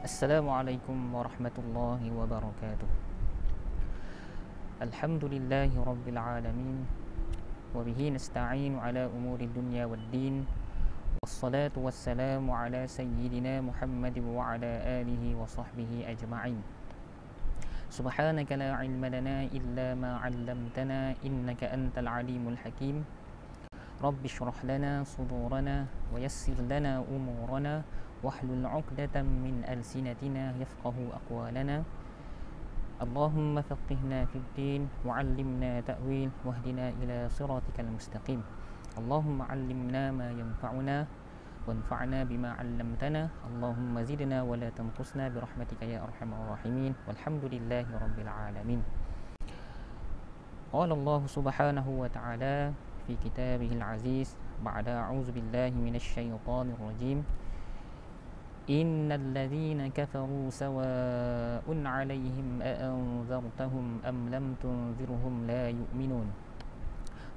Assalamualaikum warahmatullahi wabarakatuh. Alhamdulillahi rabbil alamin. Wabihi nasta'inu ala umuri dunya waddin. Wassalatu wassalamu ala sayyidina Muhammad wa ala alihi wa sahbihi ajma'in. Subhanaka la ilma lana illa ma 'allamtana innaka antal alimul hakim. Rabbi shrah lana sudurana wa yassir lana umurana wahlul 'uqdatam min alsinatina yafqahu aqwalana. اللهم فقهنا في الدين وعلمنا تأويل واهدنا إلى صراطك المستقيم. اللهم علمنا ما ينفعنا وانفعنا بما علمتنا. اللهم زدنا ولا تنقصنا برحمتك يا أرحم الراحمين والحمد لله رب العالمين. قال الله سبحانه وتعالى في كتابه العزيز بعد أعوذ بالله من الشيطان الرجيم. إن الذين كفروا سواء عليهم أأنذرتهم أم لم تنذرهم لا يؤمنون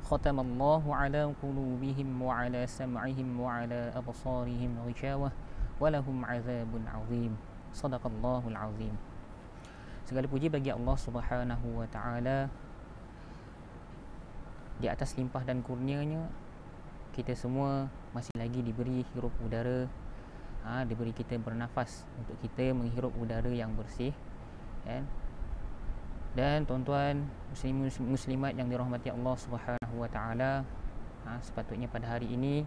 ختم الله على قلوبهم وعلى سمعهم وعلى أبصارهم غشاوة ولهم عذاب عظيم صدق الله العظيم. Segala puji bagi Allah Subhanahu wa taala. Di atas limpah dan kurnianya, kita semua masih lagi diberi hirup udara, diberi kita bernafas untuk kita menghirup udara yang bersih, kan? Dan tuan-tuan muslimat yang dirahmati Allah Subhanahu wa taala, sepatutnya pada hari ini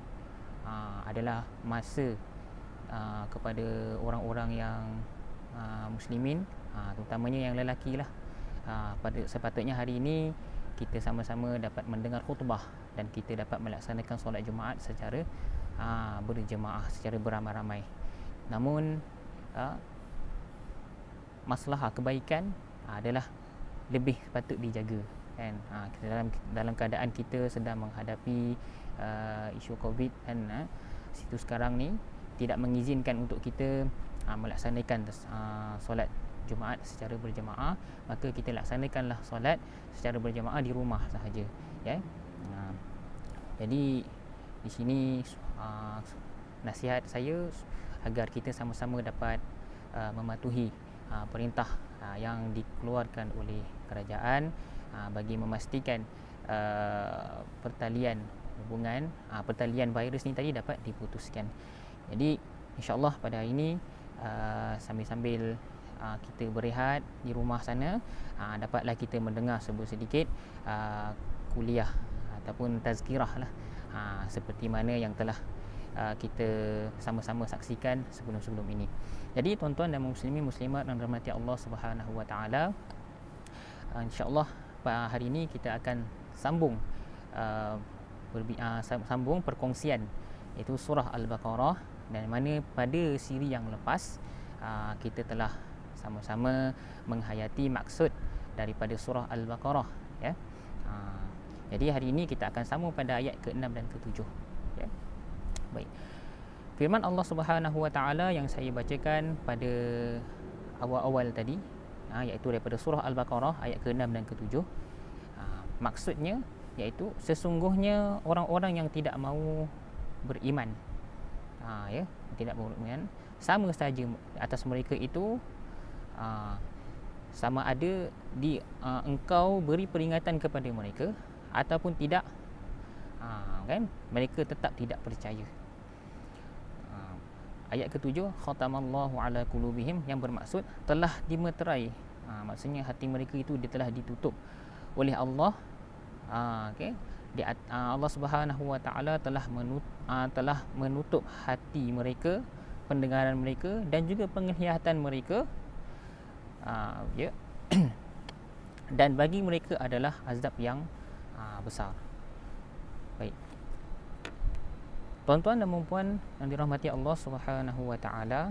adalah masa kepada orang-orang yang muslimin, terutamanya yang lelaki lah. Sepatutnya hari ini kita sama-sama dapat mendengar khutbah dan kita dapat melaksanakan solat Jumaat secara berjemaah, secara beramai-ramai. Namun masalah kebaikan adalah lebih patut dijaga, kan? Dalam keadaan kita sedang menghadapi isu Covid, kan? Situ sekarang ni tidak mengizinkan untuk kita melaksanakan solat Jumaat secara berjemaah, maka kita laksanakanlah solat secara berjemaah di rumah sahaja, ya. Jadi di sini nasihat saya agar kita sama-sama dapat mematuhi perintah yang dikeluarkan oleh kerajaan bagi memastikan pertalian hubungan, pertalian virus ni tadi dapat diputuskan. Jadi insya-Allah pada hari ini sambil-sambil kita berehat di rumah sana, dapatlah kita mendengar sedikit kuliah ataupun tazkirah lah, seperti mana yang telah kita sama-sama saksikan sebelum-sebelum ini. Jadi tuan-tuan dan muslimin muslimat yang dirahmati Allah Subhanahu wa taala, insya-Allah hari ini kita akan sambung sambung perkongsian, iaitu surah Al-Baqarah, dan mana pada siri yang lepas kita telah sama-sama menghayati maksud daripada surah Al-Baqarah, ya. Jadi hari ini kita akan sambung pada ayat ke-6 dan ke-7, ya. Baik. Firman Allah Subhanahu wa taala yang saya bacakan pada awal-awal tadi, iaitu daripada surah Al-Baqarah ayat ke-6 dan ke-7. Maksudnya iaitu sesungguhnya orang-orang yang tidak mahu beriman, ya, tidak mahu beriman, sama saja atas mereka itu sama ada engkau beri peringatan kepada mereka ataupun tidak, kan, mereka tetap tidak percaya. Ayat ke-7, khatamallahu ala qulubihim, yang bermaksud telah dimeterai, maksudnya hati mereka itu telah ditutup oleh Allah. Okay? Allah Subhanahu wa taala telah menutup hati mereka, pendengaran mereka dan juga penglihatan mereka, ya. Dan bagi mereka adalah azab yang besar. Baik. Tuan-tuan dan puan yang dirahmati Allah Subhanahu wa taala,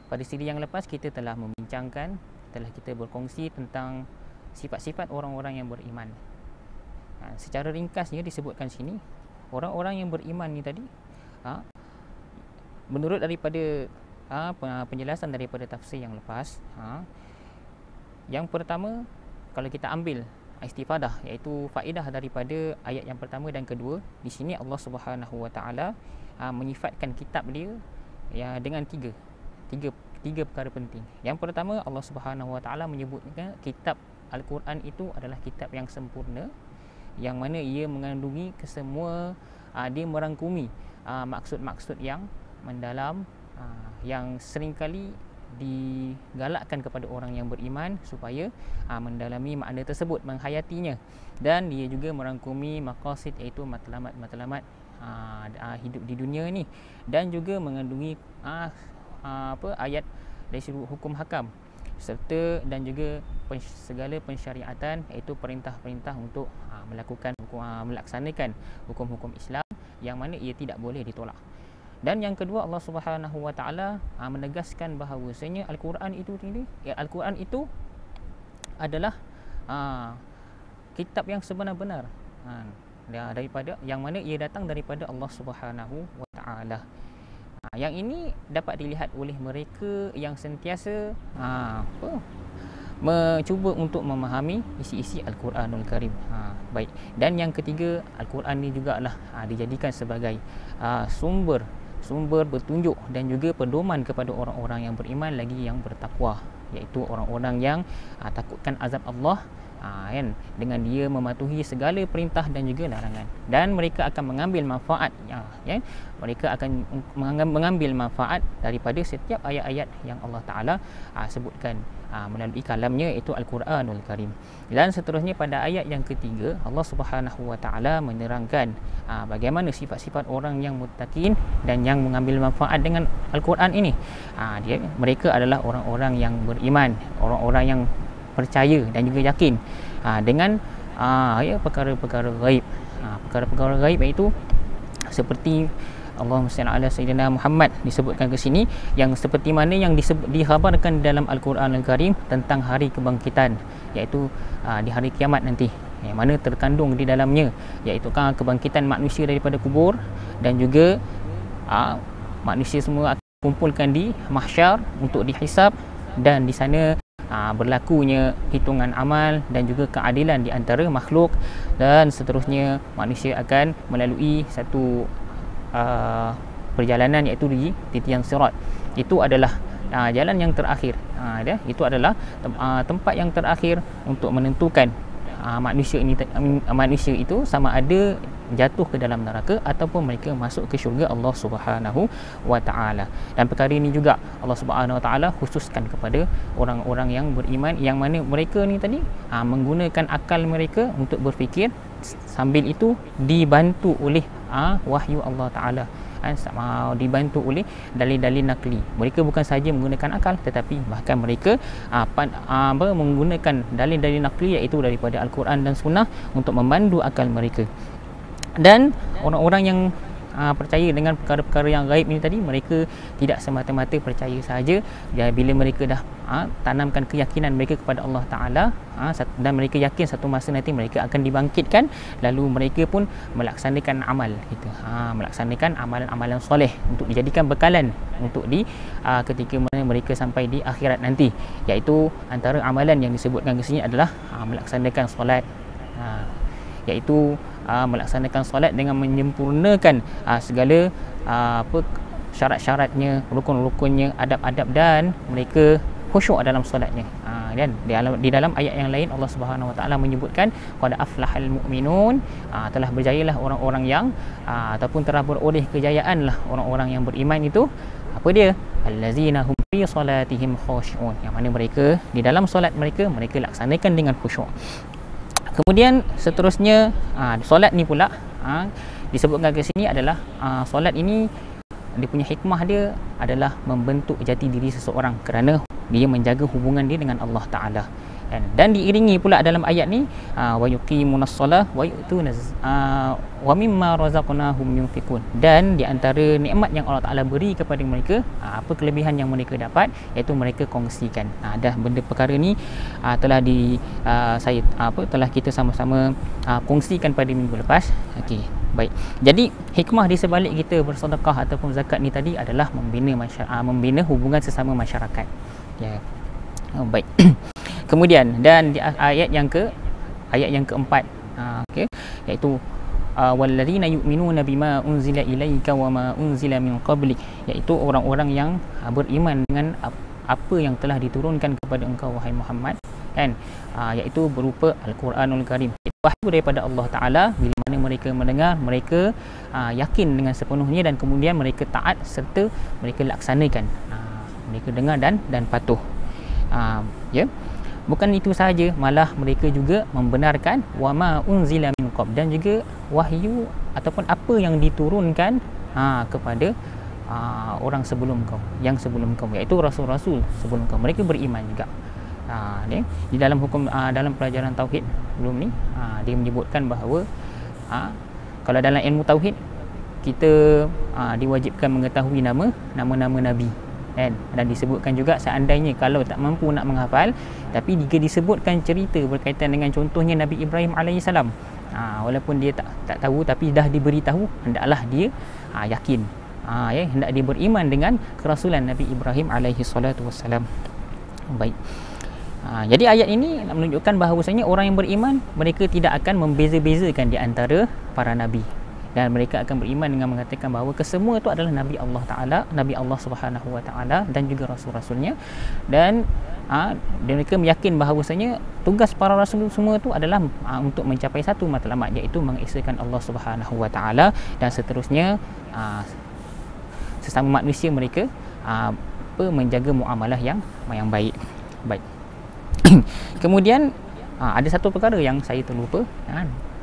pada siri yang lepas kita telah membincangkan, telah kita berkongsi tentang sifat-sifat orang-orang yang beriman. Secara ringkasnya disebutkan sini, orang-orang yang beriman ni tadi, menurut daripada penjelasan daripada tafsir yang lepas, yang pertama, kalau kita ambil istifadah, iaitu faedah daripada ayat yang pertama dan kedua, di sini Allah Subhanahu wa taala menyifatkan kitab dia, ya, dengan tiga. tiga perkara penting. Yang pertama, Allah Subhanahu Wa Taala menyebutkan kitab Al-Quran itu adalah kitab yang sempurna, yang mana ia mengandungi kesemua, dia merangkumi maksud-maksud yang mendalam, yang seringkali digalakkan kepada orang yang beriman supaya mendalami makna tersebut, menghayatinya. Dan dia juga merangkumi maqasid, iaitu matlamat hidup di dunia ni, dan juga mengandungi ayat dari sudut hukum hakam, serta dan juga segala pensyariatan, iaitu perintah-perintah untuk melaksanakan hukum-hukum Islam, yang mana ia tidak boleh ditolak. Dan yang kedua, Allah Subhanahu Wa Taala menegaskan bahawasanya Al-Quran itu adalah kitab yang sebenar-benar, daripada yang mana ia datang daripada Allah Subhanahu Wa Taala. Yang ini dapat dilihat oleh mereka yang sentiasa mencuba untuk memahami isi-isi Al-Quranul Karim. Baik. Dan yang ketiga, Al-Quran ni jugalah dijadikan sebagai sumber petunjuk dan juga pedoman kepada orang-orang yang beriman lagi yang bertakwa, iaitu orang-orang yang takutkan azab Allah, kan, dengan dia mematuhi segala perintah dan juga larangan, dan mereka akan mengambil manfaat, mereka akan mengambil manfaat daripada setiap ayat-ayat yang Allah Taala sebutkan melalui kalamnya, iaitu Al-Quranul Karim. Dan seterusnya pada ayat yang ketiga, Allah Subhanahu Wa Taala menerangkan bagaimana sifat-sifat orang yang muttaqin dan yang mengambil manfaat dengan Al-Quran ini. Mereka adalah orang-orang yang beriman, orang-orang yang percaya dan juga yakin dengan perkara-perkara ghaib. Perkara-perkara ghaib iaitu seperti Allahumma salli ala sayyidina Muhammad disebutkan ke sini, yang seperti mana yang dikhabarkan dalam Al-Quran Al-Karim tentang hari kebangkitan, iaitu di hari kiamat nanti, yang mana terkandung di dalamnya, iaitu kebangkitan manusia daripada kubur, dan juga manusia semua akan kumpulkan di mahsyar untuk dihisab, dan di sana berlakunya hitungan amal dan juga keadilan di antara makhluk, dan seterusnya manusia akan melalui satu perjalanan, iaitu di titian sirat. Itu adalah jalan yang terakhir, itu adalah tempat yang terakhir untuk menentukan manusia itu sama ada jatuh ke dalam neraka ataupun mereka masuk ke syurga Allah Subhanahu Wa Taala. Dan perkara ini juga Allah Subhanahu Wa Taala khususkan kepada orang-orang yang beriman, yang mana mereka ni tadi menggunakan akal mereka untuk berfikir, sambil itu dibantu oleh wahyu Allah Taala, dibantu oleh dalil-dalil nakli. Mereka bukan sahaja menggunakan akal, tetapi bahkan mereka menggunakan dalil-dalil nakli, iaitu daripada Al-Quran dan Sunnah, untuk memandu akal mereka. Dan orang-orang yang percaya dengan perkara-perkara yang gaib ini tadi, mereka tidak semata-mata percaya sahaja. Bila mereka dah tanamkan keyakinan mereka kepada Allah Ta'ala, dan mereka yakin satu masa nanti mereka akan dibangkitkan, lalu mereka pun melaksanakan amal gitu, melaksanakan amalan-amalan soleh untuk dijadikan bekalan untuk ketika mana mereka sampai di akhirat nanti. Iaitu antara amalan yang disebutkan di sini adalah melaksanakan solat, iaitu melaksanakan solat dengan menyempurnakan segala syarat-syaratnya, rukun-rukunnya, adab-adab, dan mereka khusyuk dalam solatnya. Dan di dalam ayat yang lain Allah Subhanahu Wa Taala menyebutkan qad aflahal mu'minun, telah berjayalah orang-orang yang ataupun telah beroleh kejayaan lah orang-orang yang beriman itu. Apa dia? Allazina hum fi salatihim khushu'un, yang mana mereka di dalam solat mereka laksanakan dengan khusyuk. Kemudian seterusnya solat ni pula disebutkan ke sini adalah solat ini, dia punya hikmah dia adalah membentuk jati diri seseorang, kerana dia menjaga hubungan dia dengan Allah Ta'ala. Dan diiringi pula dalam ayat ni wa yuqimunas shalah wa yu'tunaz wa mimma razaqnahum yunfiqun. Dan di antara nikmat yang Allah Taala beri kepada mereka, apa kelebihan yang mereka dapat, iaitu mereka kongsikan. Dah benda perkara ni telah telah kita sama-sama kongsikan pada minggu lepas. Okey, baik. Jadi hikmah di sebalik kita bersedekah ataupun zakat ni tadi adalah membina hubungan sesama masyarakat. Ya. Baik. Kemudian dan di ayat yang keempat, iaitu walladzina yu'minuna bima unzila ilaika wama unzila min qablik, iaitu orang-orang yang beriman dengan apa yang telah diturunkan kepada engkau wahai Muhammad, kan, iaitu berupa Al-Quranul Karim, wahyu daripada Allah Ta'ala. Bila mana mereka mendengar, mereka yakin dengan sepenuhnya dan kemudian mereka taat serta mereka laksanakan. Mereka dengar dan patuh. Ya. Bukan itu sahaja, malah mereka juga membenarkan wama unzila min qabl, dan juga wahyu ataupun apa yang diturunkan kepada orang sebelum kau, yang sebelum kau, iaitu rasul-rasul sebelum kau. Mereka beriman juga. Di dalam hukum dalam pelajaran tauhid belum ni, dia menyebutkan bahawa kalau dalam ilmu tauhid kita diwajibkan mengetahui nama-nama nabi, kan? Dan disebutkan juga seandainya kalau tak mampu nak menghafal, tapi jika disebutkan cerita berkaitan dengan contohnya Nabi Ibrahim alaihissalam, walaupun dia tak tahu tapi dah diberitahu, hendaklah dia yakin, hendak dia beriman dengan kerasulan Nabi Ibrahim alaihi salatu wassalam. Baik. Jadi ayat ini nak menunjukkan bahawasanya orang yang beriman, mereka tidak akan membeza-bezakan di antara para nabi, dan mereka akan beriman dengan mengatakan bahawa kesemua itu adalah Nabi Allah Ta'ala, Nabi Allah Subhanahu Wa Ta'ala, dan juga Rasul-Rasulnya. Dan mereka meyakin bahawasanya tugas para Rasul semua itu adalah untuk mencapai satu matlamat, iaitu mengesahkan Allah Subhanahu Wa Ta'ala, dan seterusnya sesama manusia mereka menjaga muamalah yang baik. Baik. Kemudian ada satu perkara yang saya terlupa,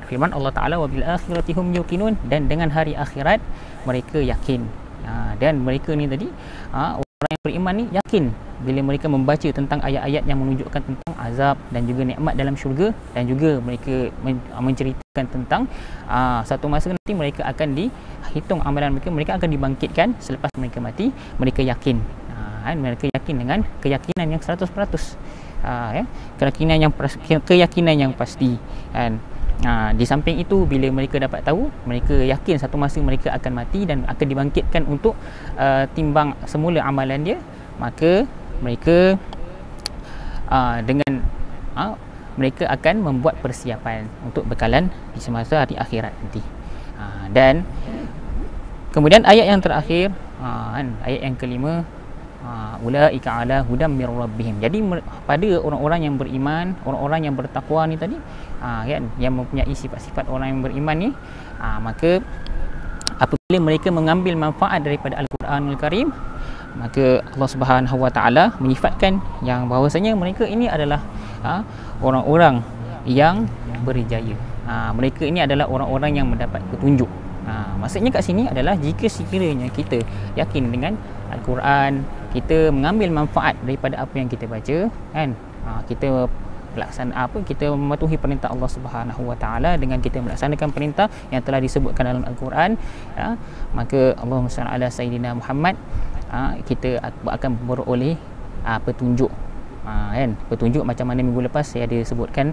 firman Allah Ta'ala wa bil akhirati hum yuqinun, dan dengan hari akhirat mereka yakin. Dan mereka ni tadi orang yang beriman ni yakin bila mereka membaca tentang ayat-ayat yang menunjukkan tentang azab dan juga nikmat dalam syurga, dan juga mereka menceritakan tentang satu masa nanti mereka akan dihitung amalan mereka akan dibangkitkan selepas mereka mati. Mereka yakin, mereka yakin dengan keyakinan yang 100%, keyakinan yang pasti, kan. Di samping itu, bila mereka dapat tahu, mereka yakin satu masa mereka akan mati dan akan dibangkitkan untuk timbang semula amalan dia, maka mereka mereka akan membuat persiapan untuk bekalan di semasa hari akhirat nanti. Dan kemudian ayat yang terakhir, ayat yang kelima, ulaika ala hudam mir rabbihim. Jadi pada orang-orang yang beriman, orang-orang yang bertakwa ni tadi, kan, yang mempunyai sifat-sifat orang yang beriman ni, maka apabila mereka mengambil manfaat daripada Al-Quranul Karim, maka Allah Subhanahu Wa Ta'ala menyifatkan yang bahawasanya mereka ini adalah orang-orang yang berjaya. Mereka ini adalah orang-orang yang mendapat petunjuk. Maksudnya kat sini adalah jika sekiranya kita yakin dengan Al-Quran, kita mengambil manfaat daripada apa yang kita baca, kan, kita kita mematuhi perintah Allah Subhanahu Wa Ta'ala dengan kita melaksanakan perintah yang telah disebutkan dalam Al-Quran, maka Allahumma salli ala sayyidina Muhammad, kita akan beroleh petunjuk, kan. Petunjuk macam mana minggu lepas saya ada sebutkan,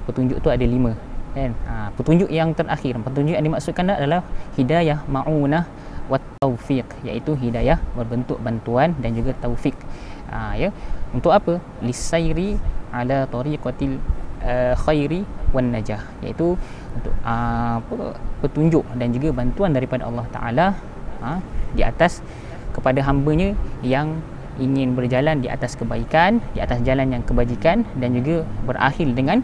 petunjuk tu ada 5, kan. Petunjuk yang terakhir, petunjuk yang dimaksudkan adalah hidayah ma'unah wa taufiq, iaitu hidayah berbentuk bantuan dan juga taufik. Ya, untuk apa? Lisairi ala tariqatil khairi wan najah, iaitu untuk petunjuk dan juga bantuan daripada Allah Ta'ala di atas kepada hamba-Nya yang ingin berjalan di atas kebaikan, di atas jalan yang kebajikan, dan juga berakhir dengan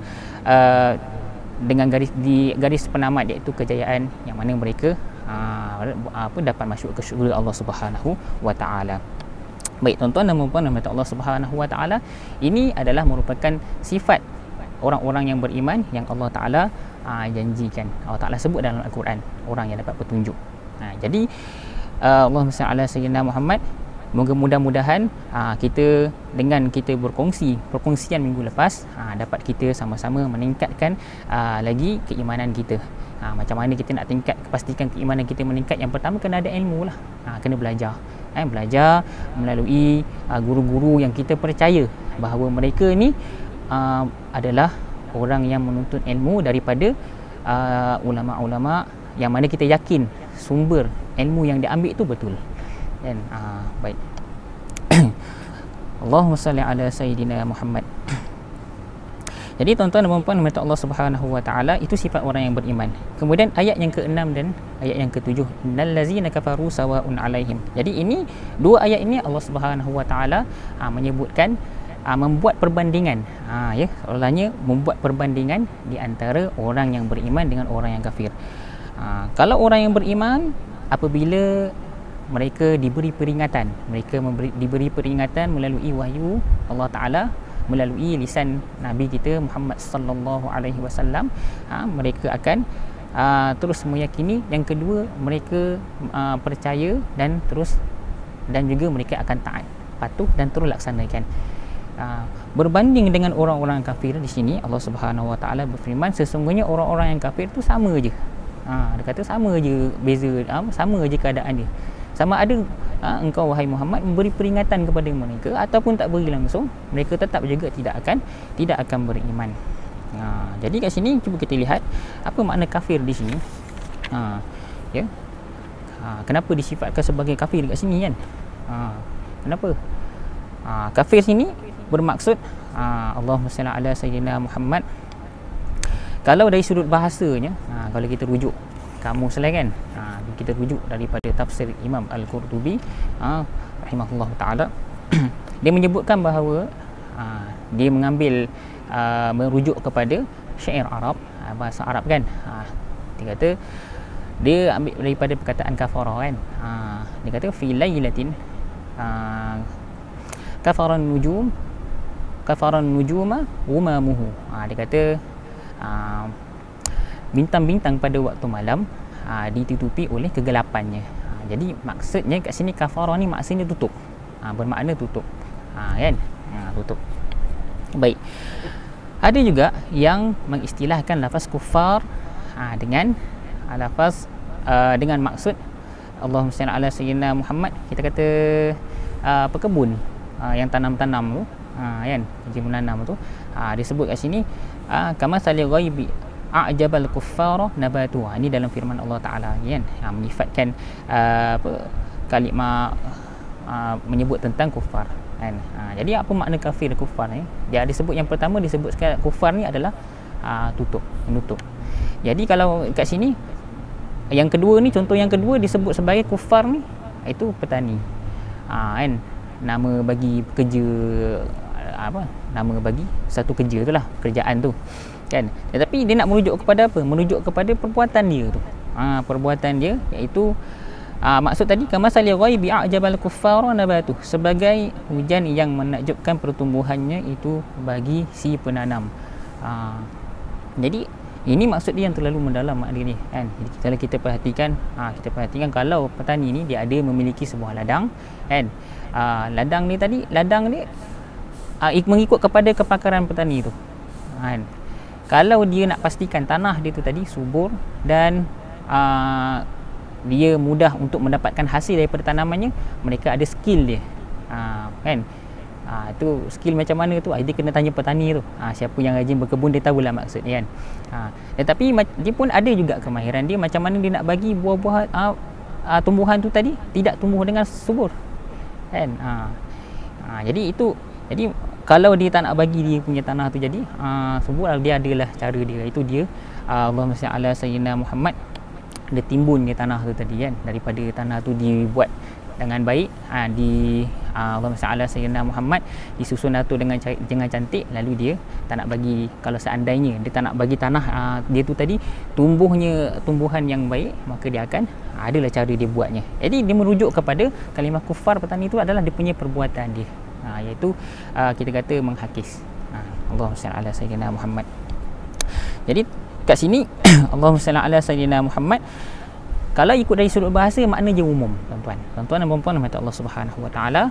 garis penamat, iaitu kejayaan yang mana mereka dapat masuk ke syurga Allah Subhanahu Wa Ta'ala. Baik tuan-tuan dan puan-puan rahmat Allah Subhanahu Wa Ta'ala, ini adalah merupakan sifat orang-orang yang beriman yang Allah Ta'ala janjikan. Allah Ta'ala sebut dalam Al-Quran orang yang dapat petunjuk. Jadi Allahumma salli ala sayyidina Muhammad, mudah-mudahan kita dengan kita perkongsian minggu lepas, dapat kita sama-sama meningkatkan lagi keimanan kita. Macam mana kita nak pastikan keimanan kita meningkat? Yang pertama, kena ada ilmu lah, kena belajar, belajar melalui guru-guru yang kita percaya bahawa mereka ni adalah orang yang menuntut ilmu daripada ulama-ulama yang mana kita yakin sumber ilmu yang diambil itu betul. Dan baik. Allahumma salli ala sayyidina Muhammad. Jadi tuan-tuan dan puan-puan rahmat Allah Subhanahu wa taala, itu sifat orang yang beriman. Kemudian ayat yang ke-6 dan ayat yang ke-7, innal ladzina kafaru sawaun alaihim. Jadi ini dua ayat ini Allah Subhanahu wa taala menyebutkan membuat perbandingan, ya, soalannya membuat perbandingan di antara orang yang beriman dengan orang yang kafir. Kalau orang yang beriman, apabila mereka diberi peringatan, diberi peringatan melalui wahyu Allah Taala, melalui lisan Nabi kita Muhammad sallallahu alaihi wasallam, mereka akan terus meyakini. Yang kedua, mereka percaya dan juga mereka akan taat, patuh dan terus laksanakan. Berbanding dengan orang-orang kafir, di sini Allah Subhanahu wa taala berfirman, sesungguhnya orang-orang yang kafir tu sama je. Dia kata sama je, beza sama je keadaan dia. Sama ada engkau wahai Muhammad memberi peringatan kepada mereka ataupun tak beri langsung, mereka tetap juga tidak akan beriman. Jadi kat sini cuba kita lihat apa makna kafir di sini. Ya. Kenapa disifatkan sebagai kafir kat sini kan? Kenapa? Kafir sini bermaksud Allahumma salli ala sayyidina Muhammad. Kalau dari sudut bahasanya, kalau kita rujuk kamus lah kan, kita rujuk daripada tafsir Imam Al-Qurtubi rahimahullah ta'ala, dia menyebutkan bahawa dia mengambil merujuk kepada syair Arab, bahasa Arab kan. Dia kata dia ambil daripada perkataan kafara kan. Dia kata fi lailatin kafaran nujuma umamuhu. Dia kata bintang-bintang pada waktu malam ditutupi oleh kegelapannya. Jadi maksudnya kat sini kafara ni maksudnya tutup, bermakna tutup, kan, tutup. Baik, ada juga yang mengistilahkan lafaz kufar dengan lafaz dengan maksud Allahumma salli ala sayyidina Muhammad. Kita kata pekebun yang tanam-tanam tu, kan, kerja menanam tu, disebut kat sini kama sali ghaibi a'jabal kuffara nabatu. Ini dalam firman Allah Taala kan, menyifatkan kalimah menyebut tentang kufar kan. Jadi apa makna kafir kufar ni? Dia disebut, yang pertama disebut sekali kufar ni adalah menutup. Jadi kalau kat sini yang kedua ni, contoh yang kedua disebut sebagai kufar ni, itu petani, kan, nama bagi pekerja, nama bagi satu kerja tu lah, kerjaan tu kan. Tetapi dia nak merujuk kepada apa? Merujuk kepada perbuatan dia tu. Perbuatan dia iaitu maksud tadi kama sali ghaibi a'jabal kuffara nabatu, sebagai hujan yang menakjubkan pertumbuhannya itu bagi si penanam. Jadi ini maksud dia yang terlalu mendalam makna ni kan. Jadi kalau kita perhatikan kalau petani ni dia ada memiliki sebuah ladang kan. Ladang ni mengikut kepada kepakaran petani tu kan. Kalau dia nak pastikan tanah dia tu tadi subur dan dia mudah untuk mendapatkan hasil daripada tanamannya, mereka ada skill dia, kan. Itu skill macam mana tu, dia kena tanya petani tu. Siapa yang rajin berkebun, dia tahulah maksudnya kan. Tetapi dia pun ada juga kemahiran dia macam mana dia nak bagi buah-buah tumbuhan tu tadi tidak tumbuh dengan subur kan. Jadi kalau dia tak nak bagi dia punya tanah tu jadi subur, dia adalah cara dia, itu dia Allahumma salli ala sayyidina Muhammad, dia timbun dia tanah tu tadi kan, daripada tanah tu dibuat dengan baik, Allahumma salli ala sayyidina Muhammad, disusun tu dengan cantik, lalu dia tak nak bagi, kalau seandainya dia tak nak bagi tanah dia tu tadi tumbuhan yang baik, maka dia akan adalah cara dia buatnya. Jadi dia merujuk kepada kalimah kufar petani itu adalah dia punya perbuatan dia, iaitu kita kata menghakis. Allahumma salli ala sayyidina Muhammad. Jadi kat sini Allahumma salli ala sayyidina Muhammad, kalau ikut dari sudut bahasa makna je umum, tuan-tuan dan puan-puan rahmat Allah Subhanahu wa taala.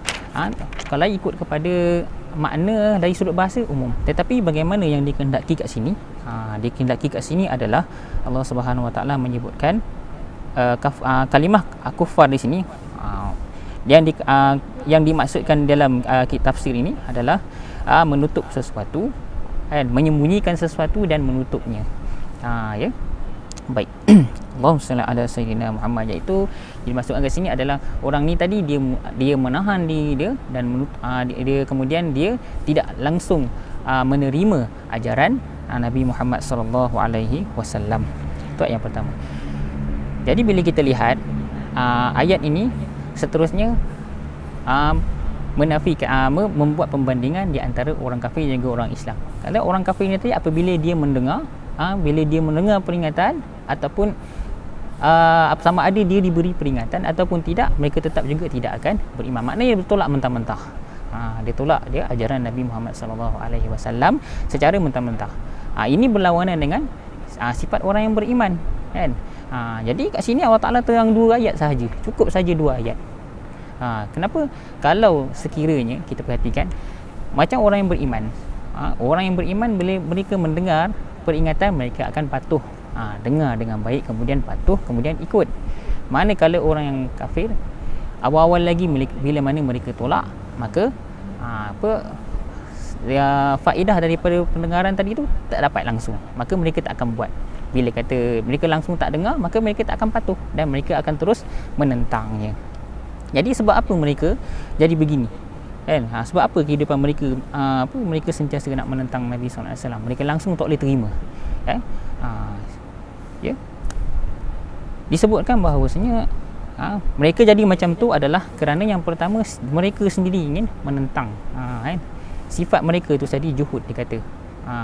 Kalau ikut kepada makna dari sudut bahasa umum, tetapi bagaimana yang dikehendaki kat sini? Dikehendaki kat sini adalah Allah Subhanahu wa taala menyebutkan kalimah kufar di sini, yang dimaksudkan dalam kitab tafsir ini adalah menutup sesuatu, menyembunyikan sesuatu dan menutupnya. Ya. Baik. Allahumma salli ala sayyidina Muhammad, iaitu dimaksudkan kat sini adalah orang ni tadi dia menahan diri dia dan dia kemudian dia tidak langsung menerima ajaran Nabi Muhammad sallallahu alaihi wasallam. Itu ayat yang pertama. Jadi bila kita lihat ayat ini seterusnya menafikan membuat pembandingan di antara orang kafir dan juga orang Islam. Kalau orang kafir ni tadi apabila dia mendengar bila dia mendengar peringatan ataupun sama ada dia diberi peringatan ataupun tidak, mereka tetap juga tidak akan beriman. Maknanya dia tolak mentah-mentah. Dia tolak dia ajaran Nabi Muhammad sallallahu alaihi wasallam secara mentah-mentah. Ini berlawanan dengan sifat orang yang beriman, kan? Jadi kat sini Allah Taala terang 2 ayat sahaja. Cukup saja 2 ayat. Kenapa? Kalau sekiranya kita perhatikan macam orang yang beriman. Orang yang beriman bila mereka mendengar peringatan, mereka akan patuh. Dengar dengan baik, kemudian patuh, kemudian ikut. Manakala orang yang kafir, awal-awal lagi bila mana mereka tolak, maka faedah daripada pendengaran tadi tu tak dapat langsung, maka mereka tak akan buat. Bila kata mereka langsung tak dengar, maka mereka tak akan patuh dan mereka akan terus menentangnya. Jadi sebab apa mereka jadi begini, kan? Sebab apa kehidupan mereka mereka sentiasa nak menentang Nabi sallallahu alaihi wasallam. Mereka langsung tak boleh terima, kan? Ya. Disebutkan bahawasanya mereka jadi macam tu adalah kerana yang pertama mereka sendiri ingin menentang, kan? Sifat mereka itu tadi juhud, dikata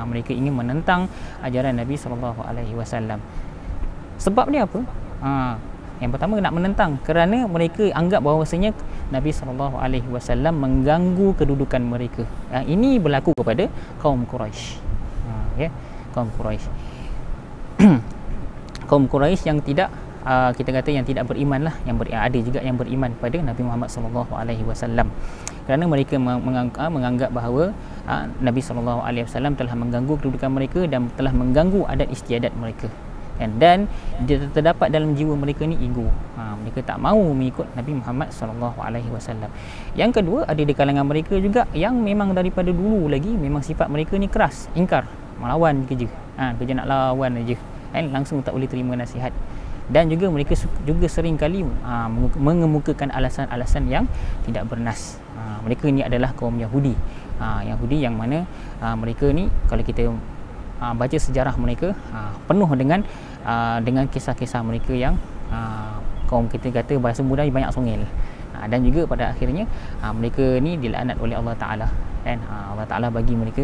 mereka ingin menentang ajaran Nabi sallallahu alaihi wasallam. Sebab dia apa? Yang pertama nak menentang kerana mereka anggap bahawasanya Nabi sallallahu alaihi wasallam mengganggu kedudukan mereka. Ini berlaku kepada kaum Quraisy. Ya, kaum Quraisy. Kaum Quraisy yang tidak kita kata yang tidak beriman lah, ada juga yang beriman pada Nabi Muhammad sallallahu alaihi wasallam. Kerana mereka menganggap bahawa Nabi sallallahu alaihi wasallam telah mengganggu kedudukan mereka dan telah mengganggu adat istiadat mereka. Dan terdapat dalam jiwa mereka ni ego. Mereka tak mahu mengikut Nabi Muhammad sallallahu alaihi wasallam. Yang kedua, ada di kalangan mereka juga yang memang daripada dulu lagi memang sifat mereka ni keras, ingkar, melawan kerja. Kerja nak lawan aja. Langsung tak boleh terima nasihat. Dan juga mereka juga sering kali mengemukakan alasan-alasan yang tidak bernas. Mereka ni adalah kaum Yahudi. Yahudi yang mana mereka ni kalau kita baca sejarah mereka penuh dengan kisah-kisah mereka yang kaum kita kata bahasa mudah banyak songel. Dan juga pada akhirnya mereka ni dilaknat oleh Allah Taala, kan? Allah Taala bagi mereka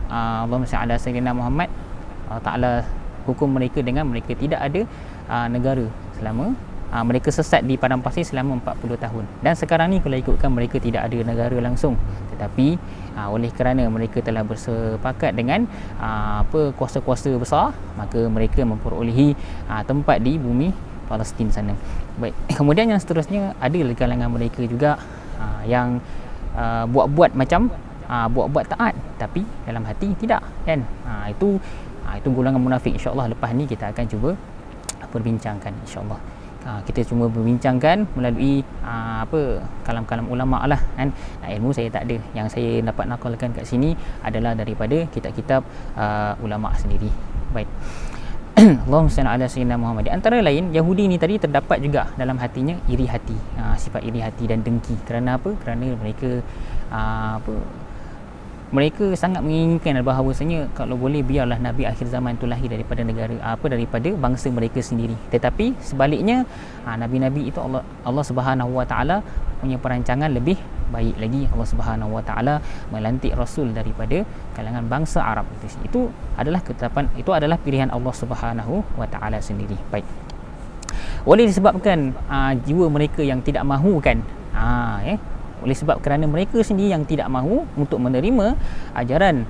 Allahumma salli ala sayyidina Muhammad. Allah Taala hukum mereka dengan mereka tidak ada negara selama mereka sesat di padang pasir selama 40 tahun. Dan sekarang ni kalau ikutkan mereka tidak ada negara langsung, tetapi oleh kerana mereka telah bersepakat dengan kuasa-kuasa besar, maka mereka memperolehi tempat di bumi Palestin sana. Baik, kemudian yang seterusnya ada di kalangan mereka juga yang buat-buat macam buat-buat taat tapi dalam hati tidak, kan? Itu golongan munafik. InsyaAllah lepas ni kita akan cuba perbincangkan, insyaAllah. Kita cuma berbincangkan melalui kalam-kalam ulama lah, kan? Ilmu saya tak ada. Yang saya dapat nakalkan kat sini adalah daripada kitab-kitab ulama sendiri. Baik. Allahumma salli ala sayyidina Muhammad. Di antara lain, Yahudi ni tadi terdapat juga dalam hatinya iri hati, sifat iri hati dan dengki. Kerana apa? Kerana mereka mereka sangat menginginkan bahawasanya kalau boleh biarlah Nabi akhir zaman itu lahir daripada negara daripada bangsa mereka sendiri. Tetapi sebaliknya nabi-nabi itu Allah Subhanahu Wa Taala punya perancangan lebih baik lagi. Allah Subhanahu Wa Taala melantik rasul daripada kalangan bangsa Arab. Itu adalah ketetapan, itu adalah pilihan Allah Subhanahu Wa Taala sendiri. Baik. Oleh disebabkan jiwa mereka yang tidak mahukan oleh sebab kerana mereka sendiri yang tidak mahu untuk menerima ajaran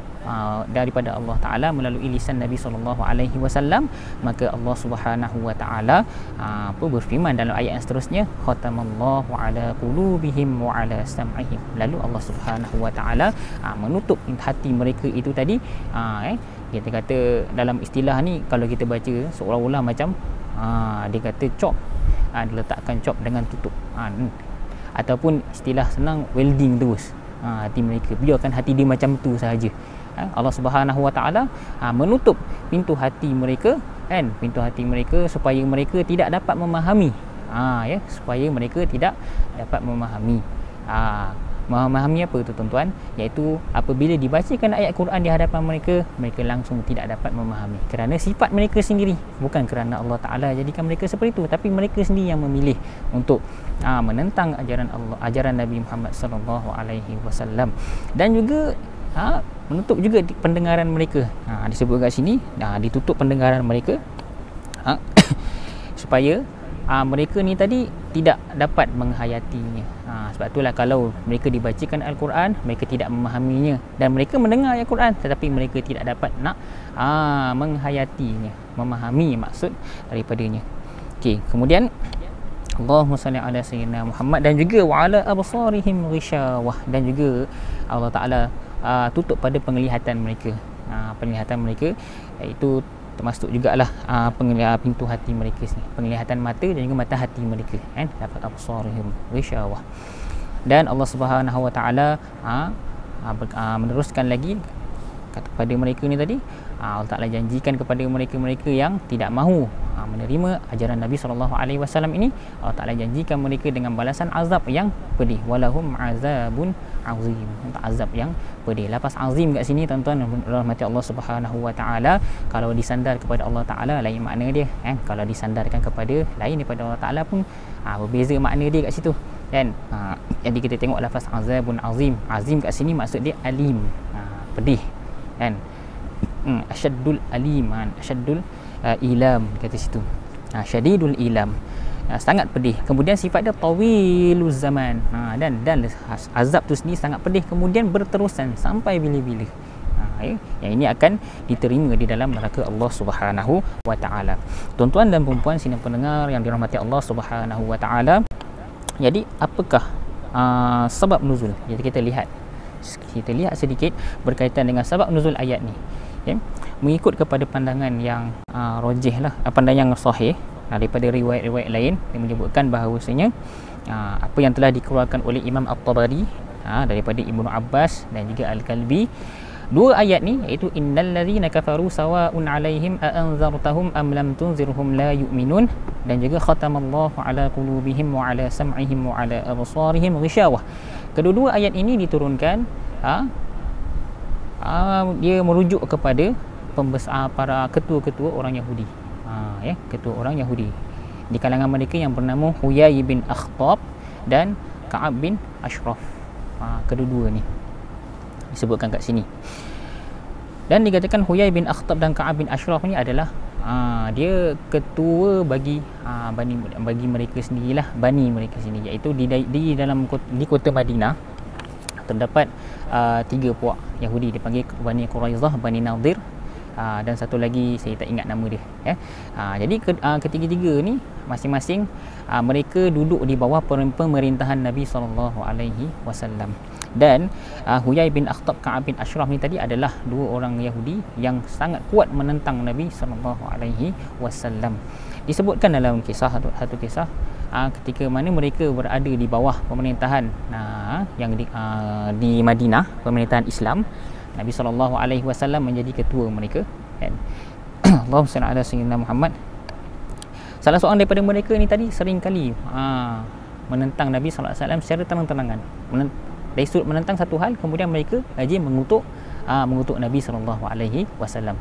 daripada Allah Taala melalui lisan Nabi sallallahu alaihi wasallam, maka Allah Subhanahu wa taala berfirman dalam ayat yang seterusnya, khatamallahu ala qulubihim wa ala sam'ihim. Lalu Allah Subhanahu wa taala menutup hati mereka itu tadi. Kita kata dalam istilah ni kalau kita baca seolah-olah macam dia kata cop, diletakkan cop dengan tutup, ataupun istilah senang welding terus hati mereka, biarkan hati dia macam tu sahaja. Allah Subhanahu Wa Taala menutup pintu hati mereka, kan, pintu hati mereka supaya mereka tidak dapat memahami, supaya mereka tidak dapat memahami Memahami apa tu tuan-tuan? Iaitu apabila dibacakan ayat Quran di hadapan mereka, mereka langsung tidak dapat memahami kerana sifat mereka sendiri, bukan kerana Allah Ta'ala jadikan mereka seperti itu, tapi mereka sendiri yang memilih untuk menentang ajaran Allah, ajaran Nabi Muhammad sallallahu alaihi wasallam. Dan juga menutup juga pendengaran mereka. Disebut kat sini, ditutup pendengaran mereka supaya mereka ni tadi tidak dapat menghayatinya. Sebab itulah kalau mereka dibacakan Al-Quran, mereka tidak memahaminya, dan mereka mendengar Al-Quran tetapi mereka tidak dapat nak menghayatinya, memahami maksud daripadanya. Okey, kemudian Allahumma salli ala sayyidina Muhammad, dan juga wa ala absarihim ghishawah, dan juga Allah Taala tutup pada penglihatan mereka. Penglihatan mereka iaitu termasuk jugalah pintu hati mereka sini, penglihatan mata dan juga mata hati mereka, kan, dapat absarihim ghishawah. Dan Allah Subhanahu wa taala meneruskan lagi kepada mereka ni tadi, Allah Taala janjikan kepada mereka-mereka yang tidak mahu menerima ajaran Nabi SAW ini, Allah Taala janjikan mereka dengan balasan azab yang pedih. Walahum azabun azim, azab yang pedih. Lafaz azim kat sini tuan-tuan rahmati Allah Subhanahu wa taala, kalau disandar kepada Allah Taala lain makna dia, kan. Kalau disandarkan kepada lain daripada Allah Taala pun berbeza makna dia kat situ, kan. Jadi kita tengok lafaz azabun azim. Azim kat sini maksud dia alim, pedih, kan. Asyaddul alim, asyaddul ilam kata situ, syadidul ilam, sangat pedih. Kemudian sifat dia tawiluz zaman, dan azab tu sendiri sangat pedih, kemudian berterusan sampai bila-bila. Yang ini akan diterima di dalam neraka Allah Subhanahu wa taala. Tuan-tuan dan puan-puan sidang pendengar yang dirahmati Allah Subhanahu wa taala, jadi apakah sebab nuzul? Jadi kita lihat sedikit berkaitan dengan sebab nuzul ayat ni. Okay. Mengikut kepada pandangan yang rajih lah, pandangan yang sahih daripada riwayat-riwayat lain yang menyebutkan bahawasanya apa yang telah dikeluarkan oleh Imam At-Tabari daripada Ibnu Abbas dan juga Al-Kalbi, dua ayat ni iaitu innal ladzina kafaru sawa'un 'alaihim a anzartahum am lam tunzirhum la yu'minun, dan juga khatamallahu 'ala qulubihim wa 'ala sam'ihim wa 'ala absarihim ghishawah. Kedua-dua ayat ini diturunkan dia merujuk kepada para ketua-ketua orang Yahudi, ketua orang Yahudi di kalangan mereka yang bernama Huyai bin Akhtab dan Ka'ab bin Ashraf. Kedua-dua ni disebutkan kat sini, dan dikatakan Huyai bin Akhtab dan Ka'ab bin Ashraf ni adalah dia ketua bagi mereka sendirilah, bani mereka sendiri, iaitu di kota Madinah terdapat 3 puak Yahudi dipanggil Bani Quraizah, Bani Nadir, dan satu lagi saya tak ingat nama dia, jadi ketiga-tiga ni masing-masing mereka duduk di bawah pemerintahan Nabi SAW. Dan Huyai bin Akhtab, Ka'ab bin Ashraf ni tadi adalah dua orang Yahudi yang sangat kuat menentang Nabi SAW. Disebutkan dalam satu kisah ketika mana mereka berada di bawah pemerintahan yang di Madinah, pemerintahan Islam, Nabi SAW menjadi ketua mereka, kan. Allahumma salli ala sayyidina Muhammad. Salah seorang daripada mereka ni tadi sering kali menentang Nabi SAW secara terang-terangan. Dari sudut menentang satu hal, kemudian mereka rajin mengutuk Nabi SAW.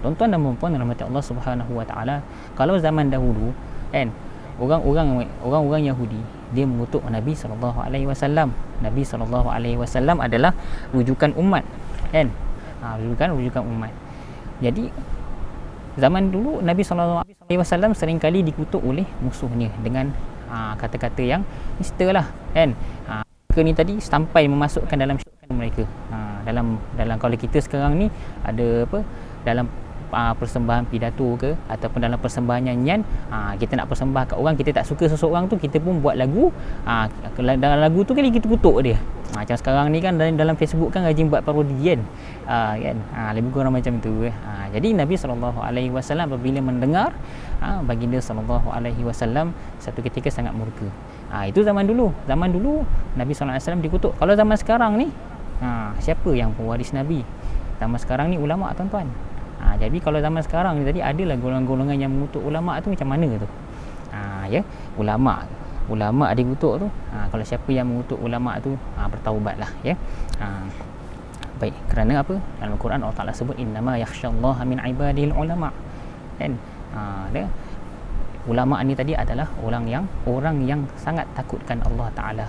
Tuan-tuan dan puan-puan rahmati Allah Subhanahu wa taala, kalau zaman dahulu, kan, orang-orang Yahudi dia mengutuk Nabi SAW. Nabi SAW adalah rujukan umat, kan, rujukan umat. Jadi zaman dulu Nabi SAW seringkali dikutuk oleh musuhnya dengan kata-kata yang nista lah, kan. Mereka ni tadi sampai memasukkan dalam syurga mereka. Dalam kalau kita sekarang ni ada apa, dalam persembahan pidato ke ataupun dalam persembahan nyanyian, kita nak persembah kat orang, kita tak suka seseorang tu, kita pun buat lagu, dalam lagu tu kali kita kutuk dia. Macam sekarang ni kan dalam Facebook kan rajin buat parodi, kan, lebih kurang macam tu. Jadi Nabi SAW apabila mendengar baginda SAW satu ketika sangat murka. Itu zaman dulu Nabi SAW dikutuk. Kalau zaman sekarang ni, siapa yang pewaris Nabi? Zaman sekarang ni ulama, tuan-tuan. Jadi kalau zaman sekarang ni tadi adalah golongan-golongan yang mengutuk ulama tu, macam mana tu? Ulama ulama dikutuk tu, kalau siapa yang mengutuk ulama tu, bertaubatlah, ya. Baik, kerana apa? Dalam Al-Quran Allah Taala sebut innama yakhsyallaha min ibadil ulama, kan? Ulama ni tadi adalah orang yang sangat takutkan Allah Taala.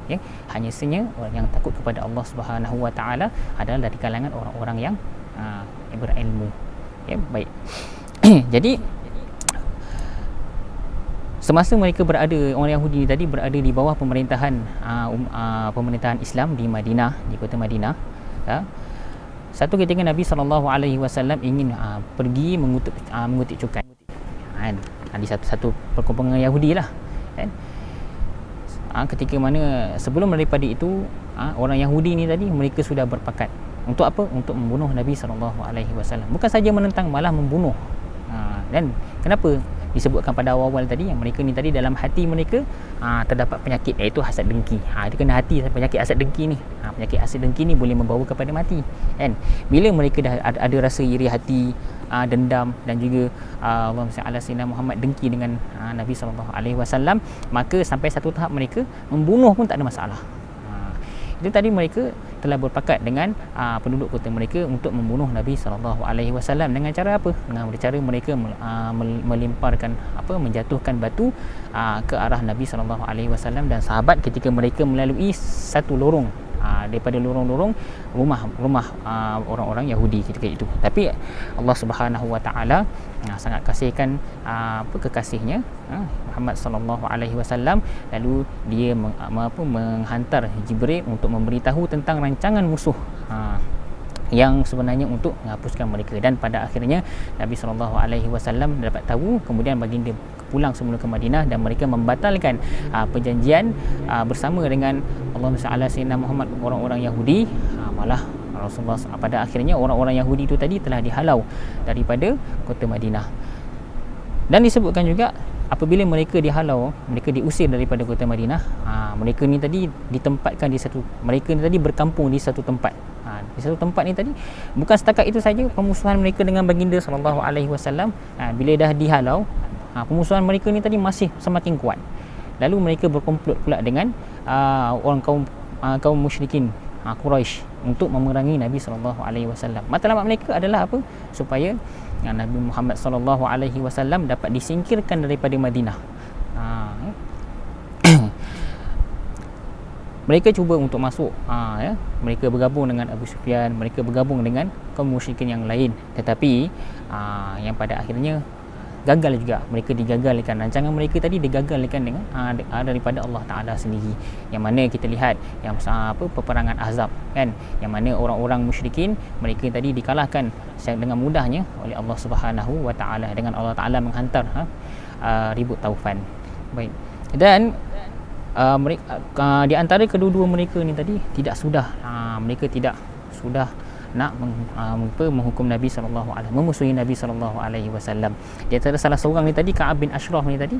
Ya, hanya saja orang yang takut kepada Allah Subhanahu Wa Taala adalah dari kalangan orang-orang yang berilmu. Ya, baik. Jadi semasa mereka berada, orang Yahudi tadi berada di bawah pemerintahan pemerintahan Islam di Madinah, di kota Madinah, satu ketika Nabi SAW ingin pergi mengutip cukai, di satu perkumpulan Yahudi lah, kan? Ketika mana sebelum daripada itu, orang Yahudi ni tadi mereka sudah berpakat untuk apa? Untuk membunuh Nabi SAW. Bukan saja menentang, malah membunuh. Dan kenapa disebutkan pada awal-awal tadi yang mereka ni tadi dalam hati mereka terdapat penyakit, iaitu hasad dengki. Dia kena hati penyakit hasad dengki ni. Penyakit hasad dengki ni boleh membawa kepada mati, kan? Bila mereka dah ada rasa iri hati, dendam, dan juga Allahumma salli ala sayyidina Muhammad, dengki dengan Nabi SAW, maka sampai satu tahap mereka membunuh pun tak ada masalah. Itu tadi mereka telah berpakat dengan penduduk kota mereka untuk membunuh Nabi SAW. Dengan cara apa? Dengan cara mereka melemparkan menjatuhkan batu ke arah Nabi SAW dan sahabat ketika mereka melalui satu lorong daripada lorong-lorong rumah orang-orang Yahudi ketika itu. Tapi Allah Subhanahu Wa Taala sangat kasihkan kekasihnya Muhammad sallallahu alaihi wasallam, lalu dia menghantar Jibril untuk memberitahu tentang rancangan musuh yang sebenarnya untuk menghapuskan mereka. Dan pada akhirnya Nabi SAW dapat tahu, kemudian baginda pulang semula ke Madinah dan mereka membatalkan perjanjian bersama dengan Allahumma salli ala sayyidina Muhammad, orang-orang Yahudi. Malah Rasulullah pada akhirnya orang-orang Yahudi itu tadi telah dihalau daripada kota Madinah. Dan disebutkan juga apabila mereka dihalau, mereka diusir daripada kota Madinah, mereka ni tadi ditempatkan di satu, mereka ni tadi berkampung di satu tempat. Di satu tempat ni tadi bukan setakat itu saja pemusuhan mereka dengan baginda sallallahu alaihi wasallam. Bila dah dihalau, pemusuhan mereka ni tadi masih semakin kuat. Lalu mereka berkomplot pula dengan orang kaum musyrikin Quraisy untuk memerangi Nabi sallallahu alaihi wasallam. Matlamat mereka adalah apa? Supaya Nabi Muhammad sallallahu alaihi wasallam dapat disingkirkan daripada Madinah. Mereka cuba untuk masuk, mereka bergabung dengan Abu Sufyan, mereka bergabung dengan kaum musyrikin yang lain, tetapi yang pada akhirnya gagal juga. Mereka digagalkan, rancangan mereka tadi digagalkan dengan daripada Allah Taala sendiri. Yang mana kita lihat yang peperangan Ahzab, kan, yang mana orang-orang musyrikin mereka tadi dikalahkan dengan mudahnya oleh Allah Subhanahu Wa Taala, dengan Allah Taala menghantar ribut Taufan. Baik. Dan di antara kedua-dua mereka ni tadi mereka tidak sudah nak menghukum Nabi sallallahu alaihi wasallam, memusuhi Nabi sallallahu alaihi wasallam. Di antara salah seorang ni tadi, Ka'ab bin Ashraf ni tadi,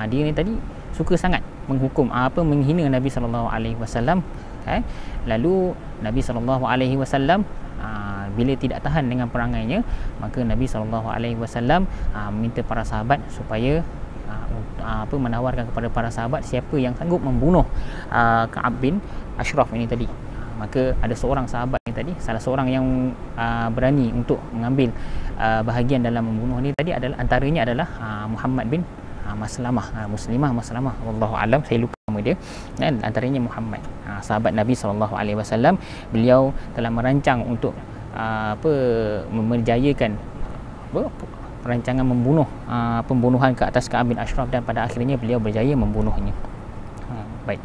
dia ni tadi suka sangat menghukum menghina Nabi sallallahu alaihi wasallam. Lalu Nabi sallallahu alaihi wasallam bila tidak tahan dengan perangainya, maka Nabi sallallahu alaihi wasallam minta para sahabat supaya menawarkan kepada para sahabat siapa yang sanggup membunuh Ka'ab bin Ashraf ini tadi. Maka ada seorang sahabat ni tadi, salah seorang yang berani untuk mengambil bahagian dalam membunuh ni tadi adalah, antaranya adalah Muhammad bin Maslamah, Muslimah Maslamah, wallahu alam, saya lupa nama dia. Dan antaranya Muhammad, sahabat Nabi SAW. Beliau telah merancang untuk menjayakan perancangan membunuh, pembunuhan ke atas Ka'ab bin Ashraf, dan pada akhirnya beliau berjaya membunuhnya. Baik.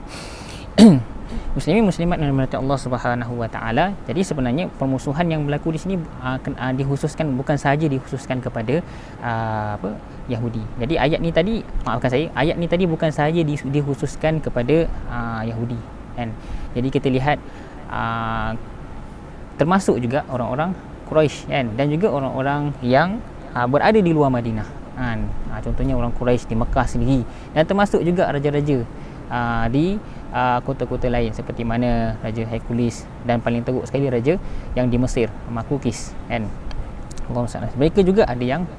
Muslimin muslimat yang dirahmati Allah Subhanahu Wa Taala. Jadi sebenarnya permusuhan yang berlaku di sini dikhususkan, bukan sahaja dikhususkan kepada Yahudi. Jadi ayat ni tadi, ayat ni tadi bukan sahaja dikhususkan kepada Yahudi, kan. Jadi kita lihat termasuk juga orang-orang Quraisy, kan, dan juga orang-orang yang berada di luar Madinah, kan. Contohnya orang Quraisy di Mekah sendiri, dan termasuk juga raja-raja di kota-kota lain seperti mana Raja Hercules, dan paling teruk sekali raja yang di Mesir, Makukis, kan. Mereka juga ada yang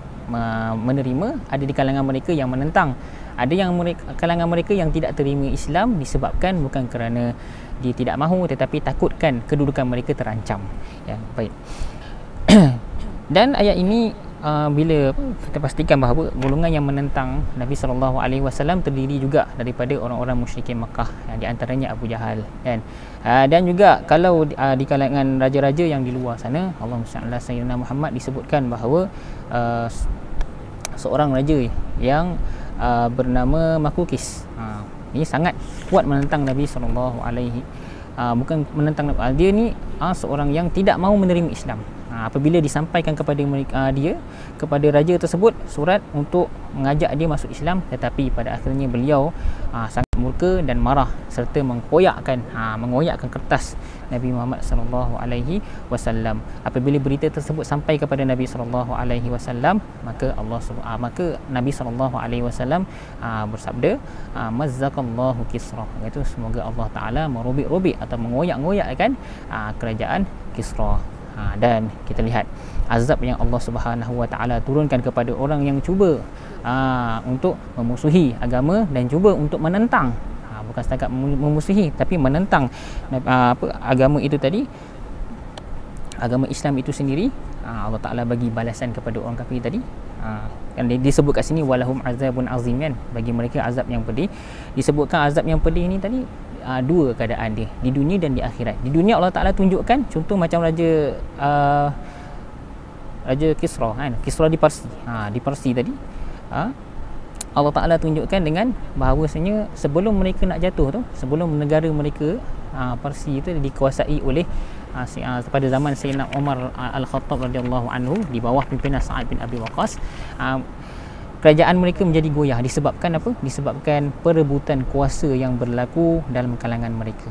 menerima, ada di kalangan mereka yang menentang Ada yang kalangan mereka yang tidak terima Islam disebabkan bukan kerana dia tidak mahu, tetapi takutkan kedudukan mereka terancam. Ya, baik. Dan ayat ini bila kita pastikan bahawa golongan yang menentang Nabi SAW terdiri juga daripada orang-orang musyrikin Makkah, yang di antaranya Abu Jahal, kan. Dan juga kalau di kalangan raja-raja yang di luar sana, Allahumma shalli ala sayyidina Muhammad, disebutkan bahawa seorang raja yang bernama Makukis, ini sangat kuat menentang Nabi SAW. Bukan menentang, dia ni seorang yang tidak mahu menerima Islam. Apabila disampaikan kepada dia, kepada raja tersebut, surat untuk mengajak dia masuk Islam, tetapi pada akhirnya beliau sangat murka dan marah serta mengoyakkan kertas Nabi Muhammad SAW. Apabila berita tersebut sampai kepada Nabi SAW, maka Nabi SAW bersabda, mazzaqallahu Kisra, iaitu semoga Allah Taala merobek-robek atau mengoyak-ngoyakkan kerajaan Kisra. Dan kita lihat azab yang Allah Subhanahu Wa Taala turunkan kepada orang yang cuba untuk memusuhi agama dan cuba untuk menentang, bukan setakat memusuhi tapi menentang agama itu tadi, agama Islam itu sendiri. Allah Taala bagi balasan kepada orang kafir tadi. Kan disebut kat sini walahum azabun azim, kan, bagi mereka azab yang pedih. Disebutkan azab yang pedih ni tadi dua keadaan dia, di dunia dan di akhirat. Di dunia Allah Taala tunjukkan, contoh macam Raja Kisra, kan, Kisra di Parsi. Di Parsi tadi Allah Taala tunjukkan dengan bahawasanya sebelum mereka nak jatuh tu, sebelum negara mereka Parsi itu dikuasai oleh pada zaman Sayyidina Umar Al-Khattab radhiyallahu anhu di bawah pimpinan Sa'ad bin Abi Waqqas, kerajaan mereka menjadi goyah disebabkan apa? Disebabkan perebutan kuasa yang berlaku dalam kalangan mereka.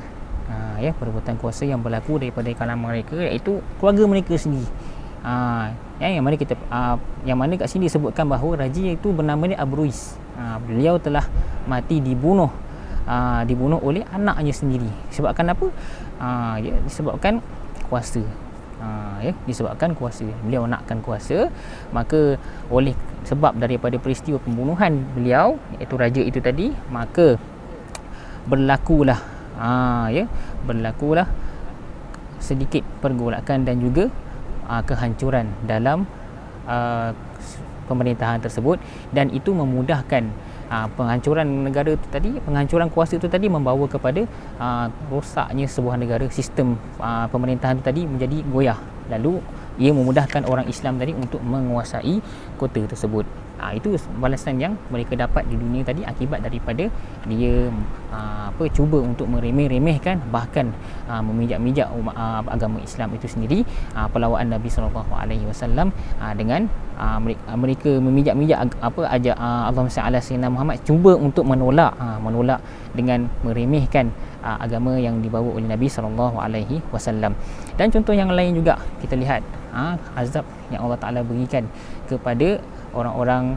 Perebutan kuasa yang berlaku daripada kalangan mereka, iaitu keluarga mereka sendiri. Yang mana kat sini disebutkan bahawa raja itu bernama dia Abruis. Beliau telah mati dibunuh oleh anaknya sendiri. Disebabkan apa? Disebabkan kuasa. Disebabkan kuasa, beliau nakkan kuasa, maka oleh sebab daripada peristiwa pembunuhan beliau, iaitu raja itu tadi, maka berlakulah sedikit pergolakan dan juga kehancuran dalam pemerintahan tersebut, dan itu memudahkan penghancuran negara itu tadi, penghancuran kuasa itu tadi membawa kepada rosaknya sebuah negara. Sistem pemerintahan itu tadi menjadi goyah, lalu ia memudahkan orang Islam tadi untuk menguasai kota tersebut. Itu balasan yang mereka dapat di dunia tadi akibat daripada dia cuba untuk meremeh-remehkan, bahkan memijak-mijak agama Islam itu sendiri. Perlawanan Nabi SAW dengan mereka memijak-mijak Allahumma shalli ala sayyidina Muhammad, cuba untuk menolak dengan meremehkan agama yang dibawa oleh Nabi SAW. Dan contoh yang lain juga kita lihat azab yang Allah Taala berikan kepada orang-orang,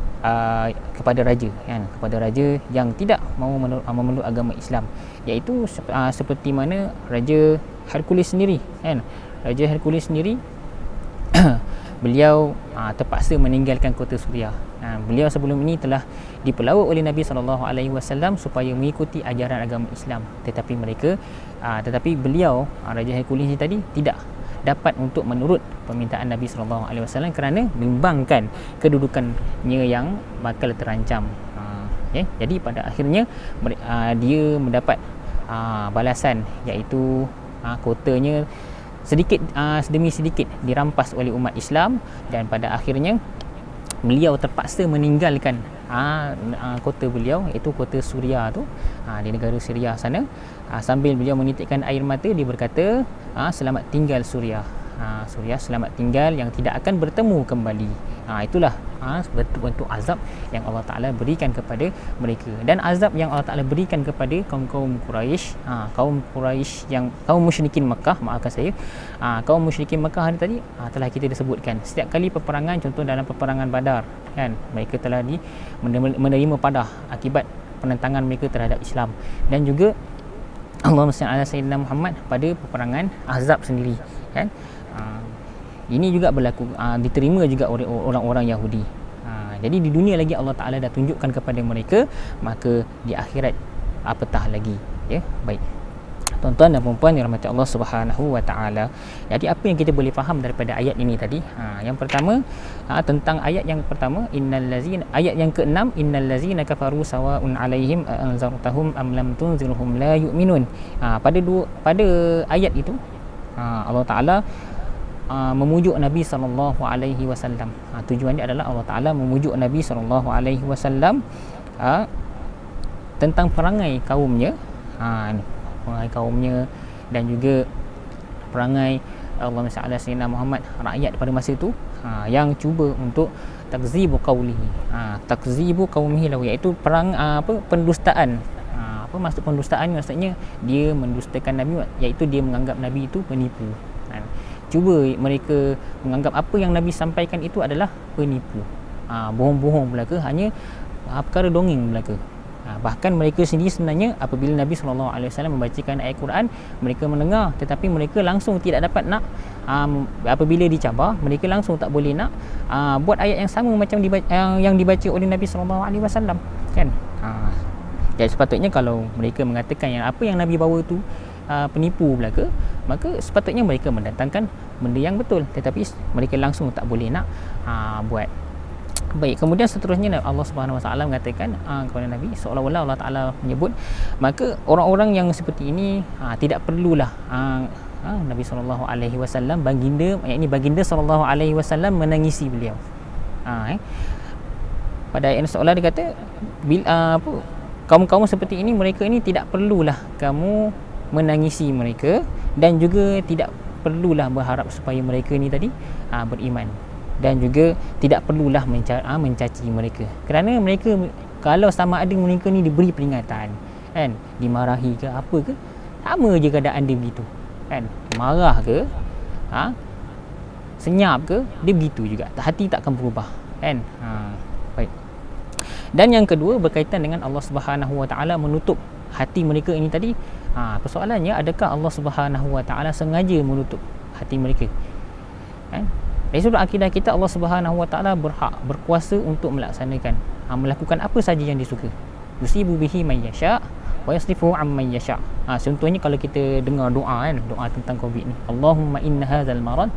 kepada raja, kan, kepada raja yang tidak mahu memeluk agama Islam, iaitu seperti mana Raja Hercules sendiri, kan. Raja Hercules sendiri beliau terpaksa meninggalkan kota Suria. Beliau sebelum ini telah dipelawa oleh Nabi SAW supaya mengikuti ajaran agama Islam, tetapi beliau, Raja Hercules ini tadi, tidak dapat untuk menurut permintaan Nabi SAW kerana membimbangkan kedudukannya yang bakal terancam. Jadi pada akhirnya dia mendapat balasan, iaitu kotanya sedikit demi sedikit dirampas oleh umat Islam, dan pada akhirnya beliau terpaksa meninggalkan kota beliau, iaitu kota Suria tu, di negara Syria sana. Sambil beliau menitikkan air mata, dia berkata, selamat tinggal Suria. Suria, selamat tinggal yang tidak akan bertemu kembali. Itulah bentuk-bentuk azab yang Allah Ta'ala berikan kepada mereka. Dan azab yang Allah Ta'ala berikan kepada kaum Quraisy, kaum musyrikin Mekah, kaum musyrikin Mekah tadi telah kita disebutkan. Setiap kali peperangan, contoh dalam peperangan Badar, kan, mereka telah menerima padah akibat penentangan mereka terhadap Islam. Dan juga Allahumma shalli ala sayyidina Muhammad pada peperangan Ahzab sendiri, kan. Ini juga berlaku, diterima juga oleh orang-orang Yahudi. Jadi di dunia lagi Allah Ta'ala dah tunjukkan kepada mereka, maka di akhirat apatah lagi. Ya, baik. Tuan-tuan dan puan-puan yang dirahmati Allah Subhanahu wa taala. Jadi apa yang kita boleh faham daripada ayat ini tadi? Yang pertama, tentang ayat yang pertama, ayat yang ke-6, innal ladzina kafaru sawaun alaihim anzartahum am lam tunzirhum la yu'minun. Pada ayat itu Allah Taala memujuk Nabi sallallahu alaihi wasallam. Tujuan dia adalah Allah Taala memujuk Nabi sallallahu alaihi wasallam tentang perangai kaumnya. Perangai kaumnya dan juga perangai Allahumma salli ala sayyidina Muhammad, rakyat pada masa itu yang cuba untuk takzibu qaulihi, takzibu qaumihi lahu, iaitu pendustaan. Apa maksud pendustaan? Maksudnya dia mendustakan Nabi, iaitu dia menganggap Nabi itu penipu. Cuba mereka menganggap apa yang Nabi sampaikan itu adalah penipu, bohong-bohong belaka, hanya perkara dongeng belaka. Bahkan mereka sendiri sebenarnya apabila Nabi SAW membacakan ayat Quran, mereka mendengar, tetapi mereka langsung tidak dapat nak, apabila dicabar, mereka langsung tak boleh nak buat ayat yang sama macam yang dibaca oleh Nabi SAW, kan? Jadi sepatutnya kalau mereka mengatakan yang apa yang Nabi bawa tu penipu belaka, maka sepatutnya mereka mendatangkan benda yang betul, tetapi mereka langsung tak boleh nak buat. Baik, kemudian seterusnya Allah Subhanahu Wa Taala mengatakan kepada Nabi, seolah-olah Allah Taala menyebut, maka orang-orang yang seperti ini tidak perlulah Nabi sallallahu alaihi wasallam, baginda, yakni baginda sallallahu alaihi wasallam menangisi beliau. Pada ayat seolah dia kata, kaum-kaum seperti ini, mereka ini tidak perlulah kamu menangisi mereka, dan juga tidak perlulah berharap supaya mereka ni tadi beriman, dan juga tidak perlulah mencaci mereka, kerana mereka kalau sama ada mereka ni diberi peringatan, kan, dimarahi ke apa ke, sama je keadaan dia begitu, kan, marah ke senyap ke, dia begitu juga, hati takkan berubah, kan. Baik. Dan yang kedua berkaitan dengan Allah Subhanahu Wa Taala menutup hati mereka ini tadi. Persoalannya, adakah Allah Subhanahu Wa Taala sengaja menutup hati mereka, kan? Dari sudut akidah kita, Allah Subhanahu Wa Taala berhak, berkuasa untuk melaksanakan, melakukan apa saja yang disuka. Yusibu bihi man yasha wa yasrifu amman yasha. Contohnya kalau kita dengar doa, kan, doa tentang Covid ni, Allahumma inna hadzal marad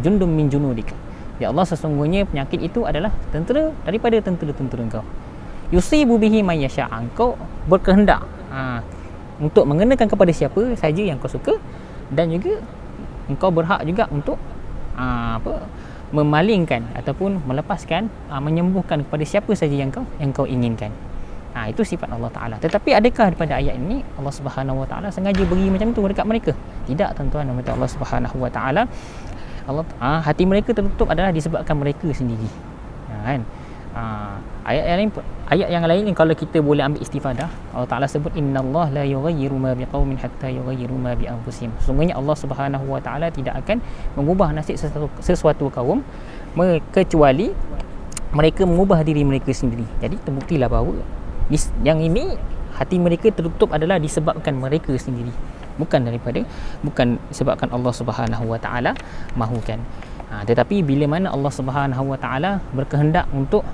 jundum min junudik. Ya Allah, sesungguhnya penyakit itu adalah tentera daripada tentera-tentera Engkau. Yusibu bihi man yasha, Engkau berkehendak untuk mengenakan kepada siapa saja yang kau suka, dan juga Engkau berhak juga untuk memalingkan ataupun melepaskan, menyembuhkan kepada siapa saja yang kau inginkan. Itu sifat Allah Ta'ala. Tetapi adakah pada ayat ini Allah Subhanahu Wa Ta'ala sengaja beri macam tu dekat mereka? Tidak, tuan-tuan dan puan-puan. Allah Subhanahu Wa Ta'ala, hati mereka tertutup adalah disebabkan mereka sendiri, kan? Ayat yang lain kalau kita boleh ambil istifadah, Allah Ta'ala sebut innallaha la yughayyiru ma biqaumin hatta yughayyiru ma bi anfusihim. Sesungguhnya Allah Subhanahu Wa Ta'ala tidak akan mengubah nasib sesuatu kaum kecuali mereka mengubah diri mereka sendiri. Jadi terbuktilah bahawa yang ini hati mereka tertutup adalah disebabkan mereka sendiri, bukan disebabkan Allah Subhanahu Wa Ta'ala mahukan. Tetapi bila mana Allah Subhanahu Wa Ta'ala berkehendak untuk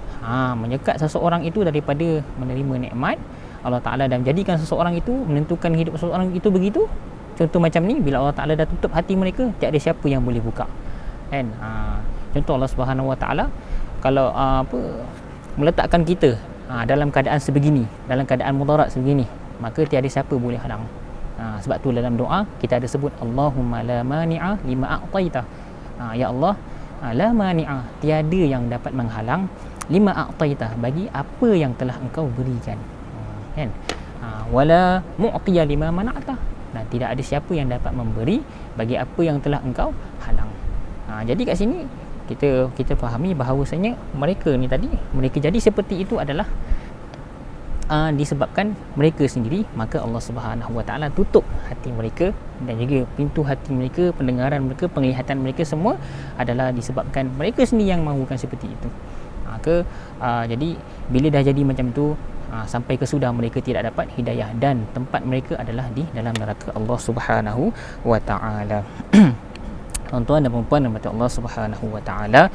menyekat seseorang itu daripada menerima nikmat Allah Ta'ala dan menjadikan seseorang itu, menentukan hidup seseorang itu begitu, contoh macam ni, bila Allah Ta'ala dah tutup hati mereka, tak ada siapa yang boleh buka, kan? Contoh Allah Subhanahu Wa Ta'ala kalau meletakkan kita dalam keadaan sebegini, dalam keadaan mudarat sebegini, maka tiada siapa boleh halang. Sebab tu dalam doa kita ada sebut Allahumma la mani'a lima a'taita. Ya Allah, la mani'a, tiada yang dapat menghalang, lima a'taita, bagi apa yang telah Engkau berikan, kan? Wala mu'tiya lima mana'ta, dan tidak ada siapa yang dapat memberi bagi apa yang telah Engkau halang. Jadi kat sini kita fahami bahawasanya mereka ni tadi, mereka jadi seperti itu adalah disebabkan mereka sendiri, maka Allah Subhanahu Wa Ta'ala tutup hati mereka, dan juga pintu hati mereka, pendengaran mereka, penglihatan mereka, semua adalah disebabkan mereka sendiri yang mahukan seperti itu. Jadi bila dah jadi macam tu, sampai kesudah mereka tidak dapat hidayah, dan tempat mereka adalah di dalam neraka Allah Subhanahu Wa Ta'ala. Tuan-tuan dan puan-puan rahmat Allah Subhanahu wa taala.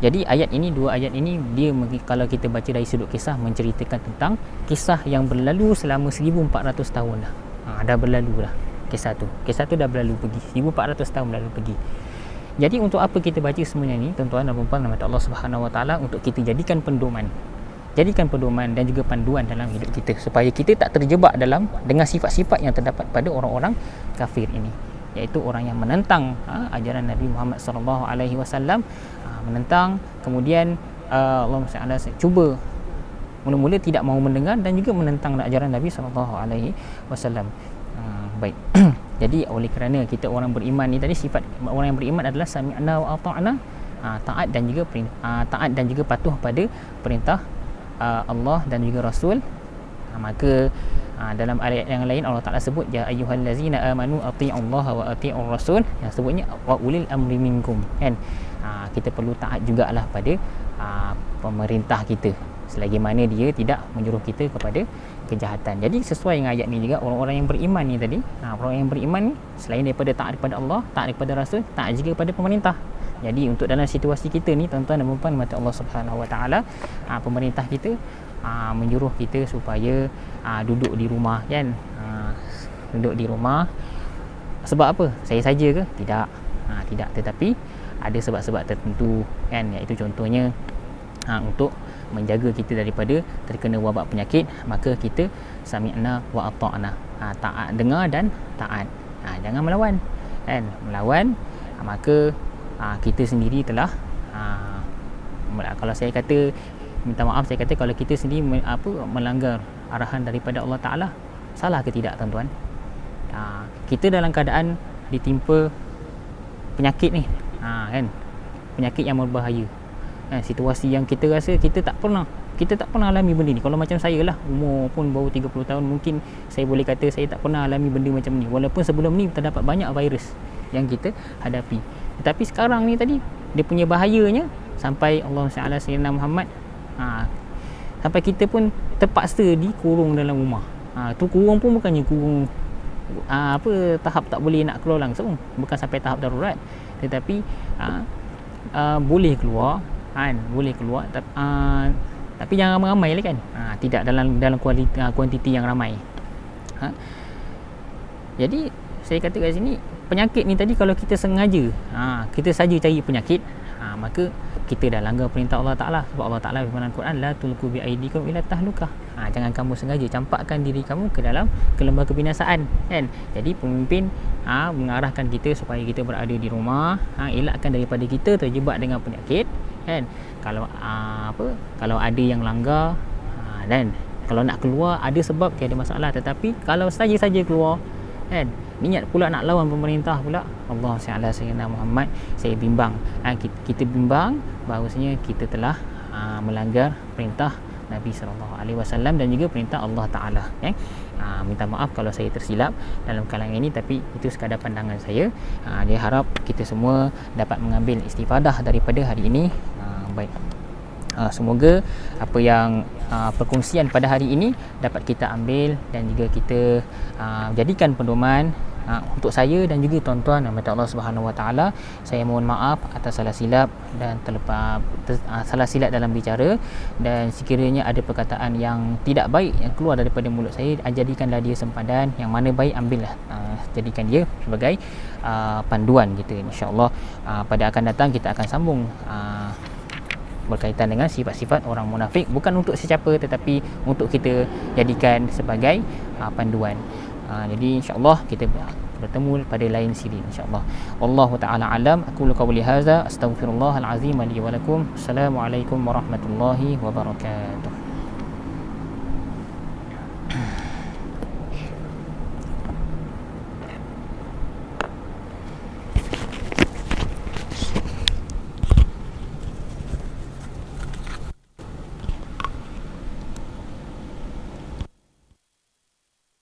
Jadi ayat ini, dua ayat ini, dia kalau kita baca dari sudut kisah, menceritakan tentang kisah yang berlalu selama 1400 tahun dah. Dah berlalu dah kisah tu. Kisah tu dah berlalu pergi. 1400 tahun berlalu pergi. Jadi untuk apa kita baca semuanya ni, tuan-tuan dan puan-puan rahmat Allah Subhanahu wa taala, untuk kita jadikan pedoman. Jadikan pedoman dan juga panduan dalam hidup kita, supaya kita tak terjebak dengan sifat-sifat yang terdapat pada orang-orang kafir ini, iaitu orang yang menentang ajaran Nabi Muhammad sallallahu alaihi wasallam, menentang, kemudian Allah Taala cuba mula-mula tidak mahu mendengar dan juga menentang ajaran Nabi sallallahu alaihi wasallam. Baik. Jadi oleh kerana kita orang beriman ni tadi, sifat orang yang beriman adalah sami'na wa ata'na, taat dan juga patuh pada perintah Allah dan juga Rasul. Maka dalam ayat yang lain Allah Ta'ala sebut ya ayyuhallazina amanu ati'ullaha wa ati'ur rasul, yang sebutnya wa ulil amri minkum, kan. Kita perlu taat jugalah pada pemerintah kita, selagi mana dia tidak menyuruh kita kepada kejahatan. Jadi sesuai dengan ayat ni juga, orang-orang yang beriman ni tadi, orang yang beriman ni selain daripada taat kepada Allah, taat kepada Rasul, taat juga kepada pemerintah. Jadi untuk dalam situasi kita ni, tuan-tuan dan puan-puan mata Allah Subhanahu wa taala, pemerintah kita menyuruh kita supaya duduk di rumah, kan. Duduk di rumah sebab apa? Saya saja ke? Tidak. Tidak, tetapi ada sebab-sebab tertentu, kan, iaitu contohnya untuk menjaga kita daripada terkena wabak penyakit, maka kita sami'na wa ata'na, taat, dengar dan taat. Jangan melawan, kan. Melawan, maka kita sendiri telah kalau saya kata, minta maaf, saya kata kalau kita sendiri melanggar arahan daripada Allah Ta'ala, salah ke tidak, tuan-tuan? Kita dalam keadaan ditimpa penyakit ni, kan, penyakit yang berbahaya, situasi yang kita rasa kita tak pernah alami benda ni. Kalau macam saya lah, umur pun baru 30 tahun, mungkin saya boleh kata saya tak pernah alami benda macam ni, walaupun sebelum ni terdapat banyak virus yang kita hadapi. Tetapi sekarang ni tadi, dia punya bahayanya sampai Allah Ta'ala Sayyidina Muhammad, sampai kita pun terpaksa dikurung dalam rumah. Tu kurung pun bukannya kurung tahap tak boleh nak keluar langsung, bukan sampai tahap darurat, tetapi boleh keluar, kan, boleh keluar, tapi jangan ramai-ramai lah, kan. Tidak dalam kuantiti yang ramai. Jadi saya kata kat sini, penyakit ni tadi kalau kita sengaja, kita saja cari penyakit, maka kita dah langgar perintah Allah Ta'ala. Sebab Allah Ta'ala firman Al-Quran, la tulqu bi aidikum ila tahlukah, jangan kamu sengaja campakkan diri kamu ke lembah kebinasaan, kan. Jadi pemimpin mengarahkan kita supaya kita berada di rumah, elakkan daripada kita terjebak dengan penyakit, kan. Kalau ada yang langgar, dan kalau nak keluar ada sebab, tiada masalah. Tetapi kalau saja keluar, kan, niat pula nak lawan pemerintah pula, Allah Ta'ala Sayyidina Muhammad, saya bimbang, kita bimbang bahawasanya kita telah melanggar perintah Nabi SAW dan juga perintah Allah Ta'ala, minta maaf kalau saya tersilap dalam kalangan ini, tapi itu sekadar pandangan saya. Dia harap kita semua dapat mengambil istifadah daripada hari ini. Baik, semoga apa yang perkongsian pada hari ini dapat kita ambil dan juga kita jadikan pedoman untuk saya dan juga tuan-tuan dan Allah Subhanahu Wa Taala. Saya mohon maaf atas salah silap dan salah silap dalam bicara, dan sekiranya ada perkataan yang tidak baik yang keluar daripada mulut saya, jadikanlah dia sempadan, yang mana baik ambillah, jadikan dia sebagai panduan kita. InsyaAllah pada akan datang kita akan sambung berkaitan dengan sifat-sifat orang munafik, bukan untuk sesiapa tetapi untuk kita jadikan sebagai panduan. Jadi insya-Allah kita bertemu pada lain siri insya-Allah. Wallahu taala alam. Aku qauli hadza, astaghfirullahal azim li wa lakum. Assalamualaikum warahmatullahi wabarakatuh.